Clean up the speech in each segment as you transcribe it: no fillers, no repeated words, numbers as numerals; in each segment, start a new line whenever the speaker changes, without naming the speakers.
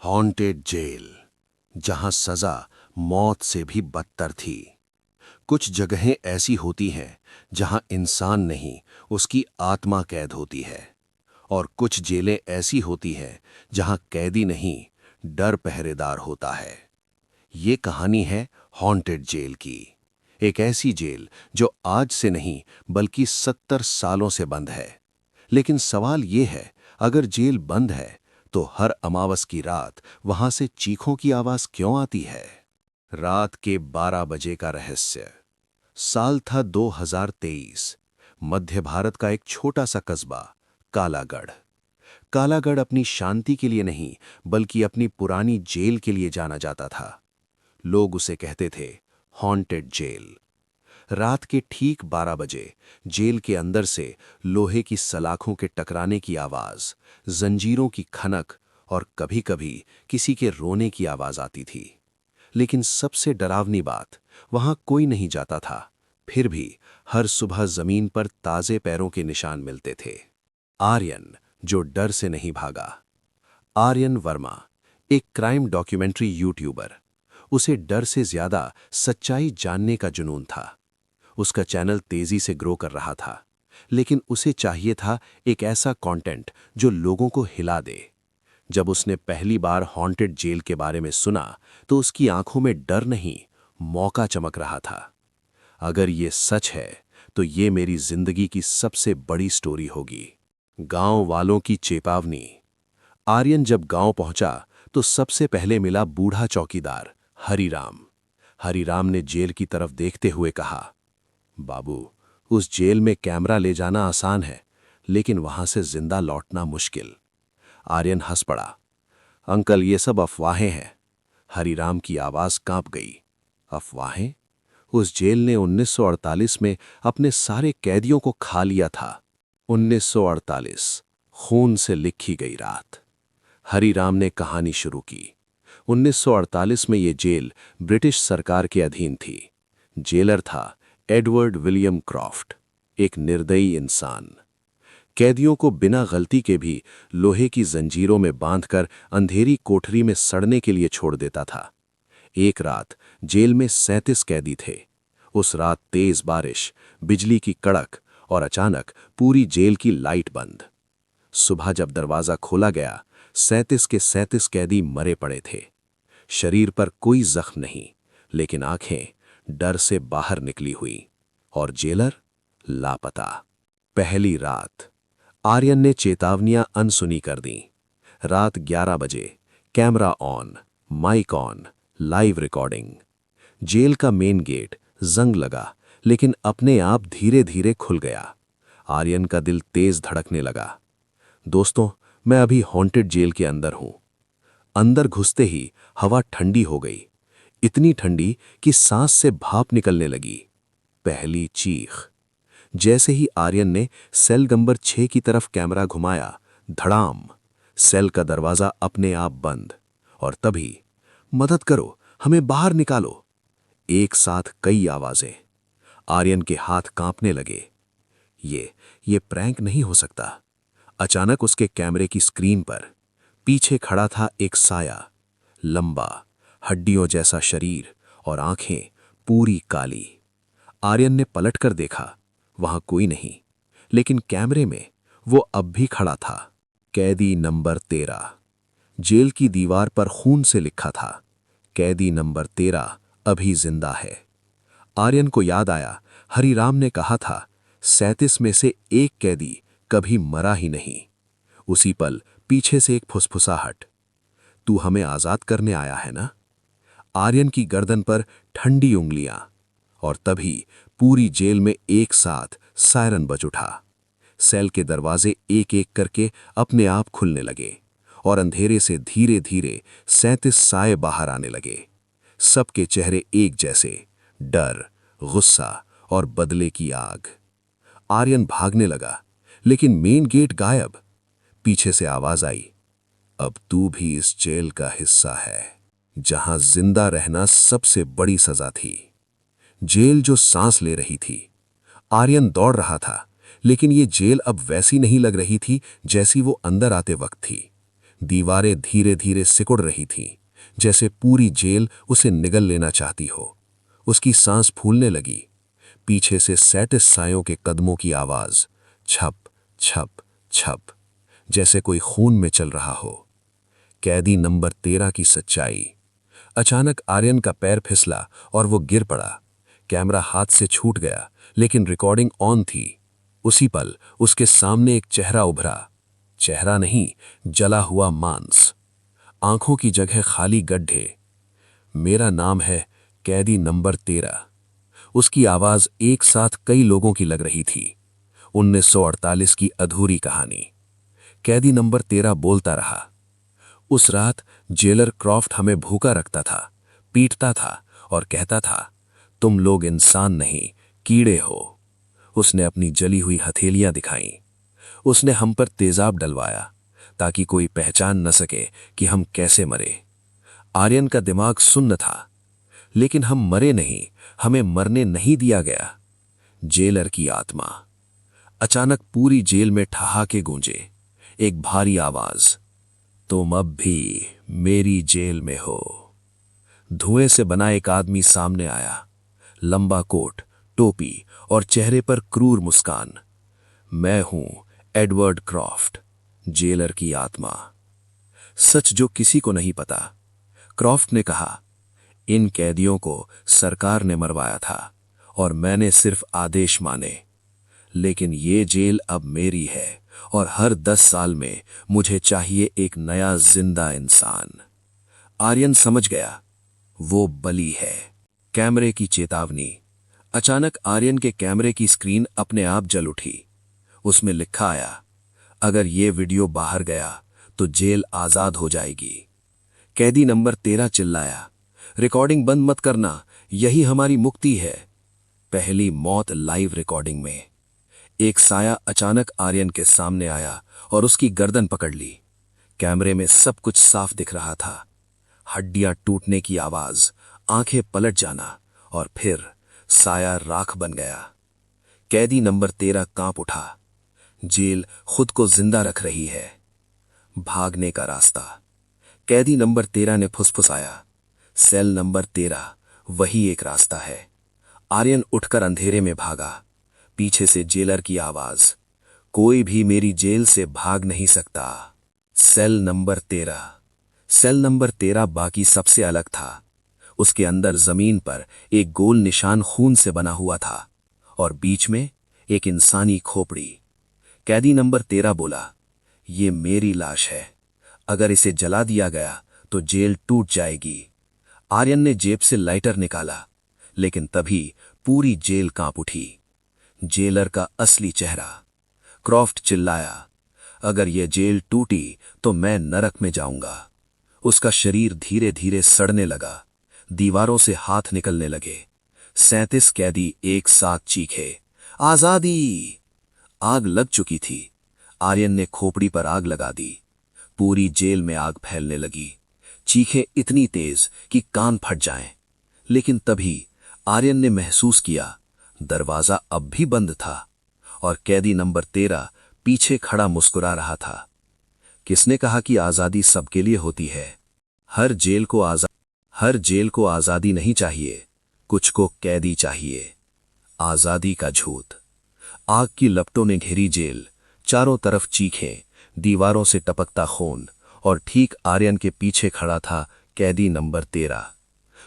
Haunted jail, जहां सजा मौत से भी बदतर थी। कुछ जगहें ऐसी होती हैं जहां इंसान नहीं, उसकी आत्मा कैद होती है। और कुछ जेलें ऐसी होती हैं जहां कैदी नहीं, डर पहरेदार होता है। ये कहानी है हॉन्टेड जेल की। एक ऐसी जेल जो आज से नहीं बल्कि 70 सालों से बंद है। लेकिन सवाल ये है, अगर जेल बंद है तो हर अमावस की रात वहां से चीखों की आवाज क्यों आती है? रात के 12 बजे का रहस्य। साल था 2023। मध्य भारत का एक छोटा सा कस्बा, कालागढ़। कालागढ़ अपनी शांति के लिए नहीं बल्कि अपनी पुरानी जेल के लिए जाना जाता था। लोग उसे कहते थे हॉन्टेड जेल। रात के ठीक 12 बजे जेल के अंदर से लोहे की सलाखों के टकराने की आवाज, जंजीरों की खनक और कभी-कभी किसी के रोने की आवाज आती थी। लेकिन सबसे डरावनी बात, वहां कोई नहीं जाता था, फिर भी हर सुबह जमीन पर ताजे पैरों के निशान मिलते थे। आर्यन, जो डर से नहीं भागा। आर्यन वर्मा, एक क्राइम डॉक्यूमेंट्री यूट्यूबर। उसे डर से ज्यादा सच्चाई जानने का जुनून था। उसका चैनल तेजी से ग्रो कर रहा था, लेकिन उसे चाहिए था एक ऐसा कंटेंट जो लोगों को हिला दे। जब उसने पहली बार हॉन्टेड जेल के बारे में सुना तो उसकी आंखों में डर नहीं, मौका चमक रहा था। अगर ये सच है तो ये मेरी जिंदगी की सबसे बड़ी स्टोरी होगी। गांव वालों की चेतावनी। आर्यन जब गांव पहुंचा तो सबसे पहले मिला बूढ़ा चौकीदार हरिराम। हरिराम ने जेल की तरफ देखते हुए कहा, बाबू, उस जेल में कैमरा ले जाना आसान है, लेकिन वहां से जिंदा लौटना मुश्किल। आर्यन हंस पड़ा। अंकल, ये सब अफवाहें हैं। हरिराम की आवाज कांप गई। अफवाहें? उस जेल ने 1948 में अपने सारे कैदियों को खा लिया था। 1948, खून से लिखी गई रात। हरिराम ने कहानी शुरू की। 1948 में ये जेल ब्रिटिश सरकार के अधीन थी। जेलर था एडवर्ड विलियम क्रॉफ्ट, एक निर्दयी इंसान। कैदियों को बिना गलती के भी लोहे की जंजीरों में बांधकर अंधेरी कोठरी में सड़ने के लिए छोड़ देता था। एक रात जेल में 37 कैदी थे। उस रात तेज बारिश, बिजली की कड़क और अचानक पूरी जेल की लाइट बंद। सुबह जब दरवाजा खोला गया, 37 के 37 कैदी मरे पड़े थे। शरीर पर कोई जख्म नहीं, लेकिन आंखें डर से बाहर निकली हुई। और जेलर लापता। पहली रात। आर्यन ने चेतावनियां अनसुनी कर दी। रात 11 बजे, camera on, mic on, live recording. जेल का मेन गेट जंग लगा, लेकिन अपने आप धीरे धीरे खुल गया। आर्यन का दिल तेज धड़कने लगा। दोस्तों, मैं अभी हॉन्टेड जेल के अंदर हूं। अंदर घुसते ही हवा ठंडी हो गई, इतनी ठंडी कि सांस से भाप निकलने लगी। पहली चीख। जैसे ही आर्यन ने सेल नंबर 6 की तरफ कैमरा घुमाया, धड़ाम, सेल का दरवाजा अपने आप बंद। और तभी, मदद करो, हमें बाहर निकालो। एक साथ कई आवाजें। आर्यन के हाथ कांपने लगे। ये प्रैंक नहीं हो सकता। अचानक उसके कैमरे की स्क्रीन पर पीछे खड़ा था एक साया, लंबा, हड्डियों जैसा शरीर और आंखें पूरी काली। आर्यन ने पलटकर देखा, वहां कोई नहीं, लेकिन कैमरे में वो अब भी खड़ा था। कैदी नंबर 13। जेल की दीवार पर खून से लिखा था, कैदी नंबर 13 अभी जिंदा है। आर्यन को याद आया, हरिराम ने कहा था 37 में से एक कैदी कभी मरा ही नहीं। उसी पल पीछे से एक फुसफुसाहट, तू हमें आजाद करने आया है ना? आर्यन की गर्दन पर ठंडी उंगलियां। और तभी पूरी जेल में एक साथ सायरन बज उठा। सेल के दरवाजे एक एक करके अपने आप खुलने लगे और अंधेरे से धीरे धीरे 37 साए बाहर आने लगे। सबके चेहरे एक जैसे, डर, गुस्सा और बदले की आग। आर्यन भागने लगा, लेकिन मेन गेट गायब। पीछे से आवाज आई, अब तू भी इस जेल का हिस्सा है, जहां जिंदा रहना सबसे बड़ी सजा थी। जेल जो सांस ले रही थी। आर्यन दौड़ रहा था, लेकिन ये जेल अब वैसी नहीं लग रही थी जैसी वो अंदर आते वक्त थी। दीवारें धीरे धीरे सिकुड़ रही थीं, जैसे पूरी जेल उसे निगल लेना चाहती हो। उसकी सांस फूलने लगी। पीछे से 37 सायों के कदमों की आवाज, छप छप छप, जैसे कोई खून में चल रहा हो। कैदी नंबर 13 की सच्चाई। अचानक आर्यन का पैर फिसला और वो गिर पड़ा। कैमरा हाथ से छूट गया, लेकिन रिकॉर्डिंग ऑन थी। उसी पल उसके सामने एक चेहरा उभरा। चेहरा नहीं, जला हुआ मांस। आंखों की जगह खाली गड्ढे। मेरा नाम है कैदी नंबर 13। उसकी आवाज एक साथ कई लोगों की लग रही थी। 1948 की अधूरी कहानी। कैदी नंबर 13 बोलता रहा। उस रात जेलर क्रॉफ्ट हमें भूखा रखता था, पीटता था और कहता था, तुम लोग इंसान नहीं, कीड़े हो। उसने अपनी जली हुई हथेलियां दिखाईं। उसने हम पर तेजाब डलवाया ताकि कोई पहचान न सके कि हम कैसे मरे। आर्यन का दिमाग सुन्न था, लेकिन हम मरे नहीं, हमें मरने नहीं दिया गया। जेलर की आत्मा। अचानक पूरी जेल में ठहाके गूंजे। एक भारी आवाज, तुम अब भी मेरी जेल में हो। धुएं से बना एक आदमी सामने आया। लंबा कोट, टोपी और चेहरे पर क्रूर मुस्कान। मैं हूं एडवर्ड क्रॉफ्ट, जेलर की आत्मा। सच जो किसी को नहीं पता। क्रॉफ्ट ने कहा, इन कैदियों को सरकार ने मरवाया था और मैंने सिर्फ आदेश माने। लेकिन ये जेल अब मेरी है और हर 10 साल में मुझे चाहिए एक नया जिंदा इंसान। आर्यन समझ गया, वो बली है। कैमरे की चेतावनी। अचानक आर्यन के कैमरे की स्क्रीन अपने आप जल उठी। उसमें लिखा आया, अगर ये वीडियो बाहर गया तो जेल आजाद हो जाएगी। कैदी नंबर 13 चिल्लाया, रिकॉर्डिंग बंद मत करना, यही हमारी मुक्ति है। पहली मौत लाइव रिकॉर्डिंग में। एक साया अचानक आर्यन के सामने आया और उसकी गर्दन पकड़ ली। कैमरे में सब कुछ साफ दिख रहा था। हड्डियां टूटने की आवाज, आंखें पलट जाना और फिर साया राख बन गया। कैदी नंबर 13 कांप उठा। जेल खुद को जिंदा रख रही है। भागने का रास्ता। कैदी नंबर 13 ने फुसफुसाया, सेल नंबर 13 वही एक रास्ता है। आर्यन उठकर अंधेरे में भागा। पीछे से जेलर की आवाज, कोई भी मेरी जेल से भाग नहीं सकता। Cell number 13। सेल नंबर 13 बाकी सबसे अलग था। उसके अंदर जमीन पर एक गोल निशान खून से बना हुआ था और बीच में एक इंसानी खोपड़ी। कैदी नंबर 13 बोला, ये मेरी लाश है। अगर इसे जला दिया गया तो जेल टूट जाएगी। आर्यन ने जेब से लाइटर निकाला, लेकिन तभी पूरी जेल कांप उठी। जेलर का असली चेहरा। क्रॉफ्ट चिल्लाया, अगर यह जेल टूटी तो मैं नरक में जाऊंगा। उसका शरीर धीरे धीरे सड़ने लगा। दीवारों से हाथ निकलने लगे। 37 कैदी एक साथ चीखे, आजादी। आग लग चुकी थी। आर्यन ने खोपड़ी पर आग लगा दी। पूरी जेल में आग फैलने लगी। चीखें इतनी तेज कि कान फट जाएं। लेकिन तभी आर्यन ने महसूस किया, दरवाजा अब भी बंद था और कैदी नंबर 13 पीछे खड़ा मुस्कुरा रहा था। किसने कहा कि आजादी सबके लिए होती है? हर जेल को आजादी नहीं चाहिए, कुछ को कैदी चाहिए। आजादी का झूठ। आग की लपटों ने घेरी जेल। चारों तरफ चीखें, दीवारों से टपकता खून और ठीक आर्यन के पीछे खड़ा था कैदी नंबर 13।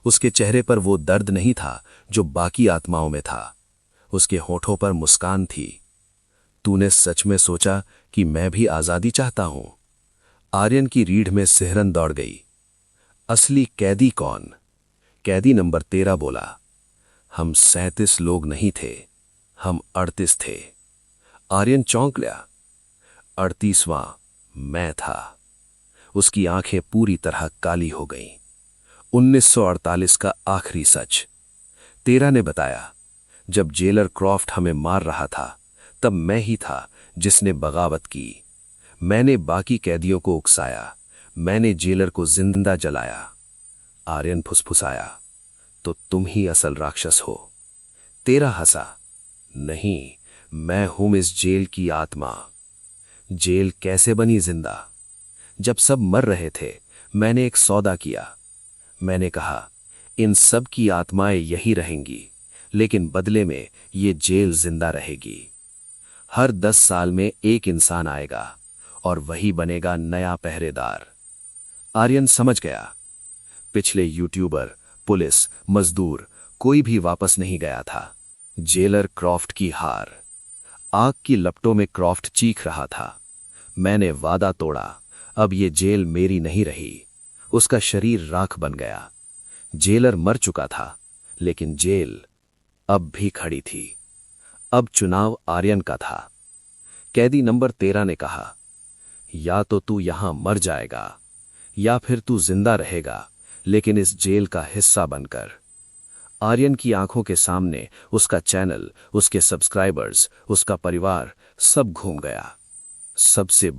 उसके चेहरे पर वो दर्द नहीं था जो बाकी आत्माओं में था। उसके होठों पर मुस्कान थी। तूने सच में सोचा कि मैं भी आजादी चाहता हूं? आर्यन की रीढ़ में सिहरन दौड़ गई। असली कैदी कौन? कैदी नंबर 13 बोला, हम 37 लोग नहीं थे, हम 38 थे। आर्यन चौंक गया। 38वां मैं था। उसकी आंखें पूरी तरह काली हो गईं। 1948 का आखिरी सच। 13 ने बताया, जब जेलर क्रॉफ्ट हमें मार रहा था तब मैं ही था जिसने बगावत की। मैंने बाकी कैदियों को उकसाया, मैंने जेलर को जिंदा जलाया। आर्यन फुसफुसाया, तो तुम ही असल राक्षस हो। 13 हंसा, नहीं, मैं हूं इस जेल की आत्मा। जेल कैसे बनी जिंदा? जब सब मर रहे थे, मैंने एक सौदा किया। मैंने कहा, इन सब की आत्माएं यहीं रहेंगी, लेकिन बदले में ये जेल जिंदा रहेगी। हर 10 साल में एक इंसान आएगा और वही बनेगा नया पहरेदार। आर्यन समझ गया। पिछले यूट्यूबर, पुलिस, मजदूर, कोई भी वापस नहीं गया था। जेलर क्रॉफ्ट की हार। आग की लपटों में क्रॉफ्ट चीख रहा था, मैंने वादा तोड़ा, अब ये जेल मेरी नहीं रही। उसका शरीर राख बन गया। जेलर मर चुका था, लेकिन जेल अब भी खड़ी थी। अब चुनाव आर्यन का था। कैदी नंबर 13 ने कहा, या तो तू यहां मर जाएगा या फिर तू जिंदा रहेगा, लेकिन इस जेल का हिस्सा बनकर। आर्यन की आंखों के सामने उसका चैनल, उसके सब्सक्राइबर्स, उसका परिवार सब घूम गया। सबसे